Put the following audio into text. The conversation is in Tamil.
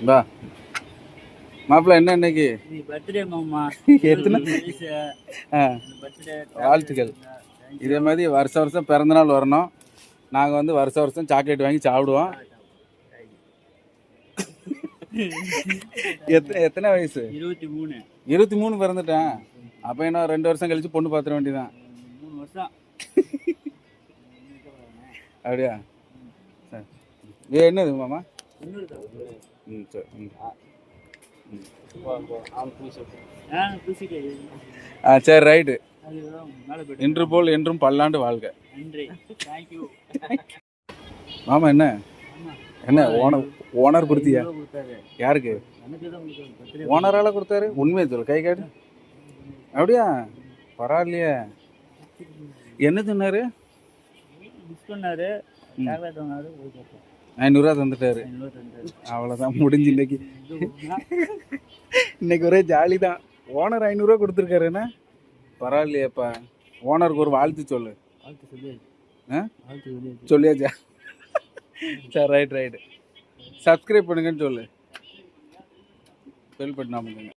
பா மாப்பிள்ள என்ன இன்னைக்கு பர்த்டே மாமா. எத்தனை வாழ்த்துக்கள். இதே மாதிரி வருஷம் வருஷம் பிறந்தநாள் வரணும். நாங்கள் வந்து வருஷம் வருஷம் சாக்லேட் வாங்கி சாப்பிடுவோம். எத்தனை வயசு? 23. 23 பிறந்துட்டேன். அப்போ என்ன 2 வருஷம் கழிச்சு பொண்ணு பார்த்துட வேண்டியதான். 3 வருஷம். அப்படியா? சரி. இது என்னது மாமா? ம் சரி. சரி ரைட்டு. இன்று போல் என்றும் பல்லாண்டு வாழ்க. மாமா என்ன என்ன ஓனர் கொடுத்தியா? யாருக்கு? ஓனரால கொடுத்தாரு? உண்மையை சொல்லு, கை காட்டு. அப்படியா? பரவாயில்லையே. என்ன சொன்னாரு? 500 தந்துட்டாரு. அவ்வளோதான் முடிஞ்சு. இன்னைக்கு ஒரே ஜாலி தான். ஓனர் 500 கொடுத்துருக்காரு. என்ன பரவாயில்லையேப்பா. ஓனருக்கு ஒரு வாழ்த்து சொல்லு. சொல்லியாச்சா? சரி ரைட். சப்ஸ்கிரைப் பண்ணுங்கன்னு சொல்லு. Bell button அமுக்குங்க.